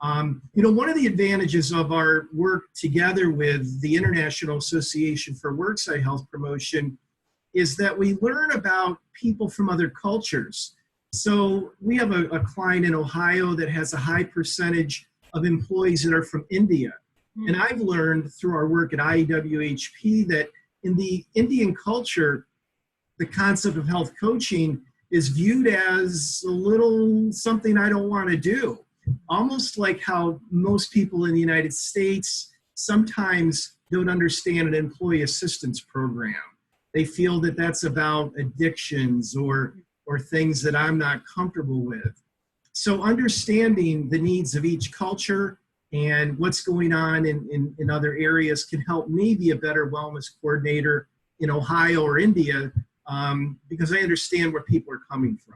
One of the advantages of our work together with the International Association for Worksite Health Promotion is that we learn about people from other cultures. So we have a client in Ohio that has a high percentage of employees that are from India. And I've learned through our work at IEWHP that in the Indian culture, the concept of health coaching is viewed as a little something I don't want to do. Almost like how most people in the United States sometimes don't understand an employee assistance program. They feel that that's about addictions or things that I'm not comfortable with. So understanding the needs of each culture and what's going on in other areas can help me be a better wellness coordinator in Ohio or India because I understand where people are coming from.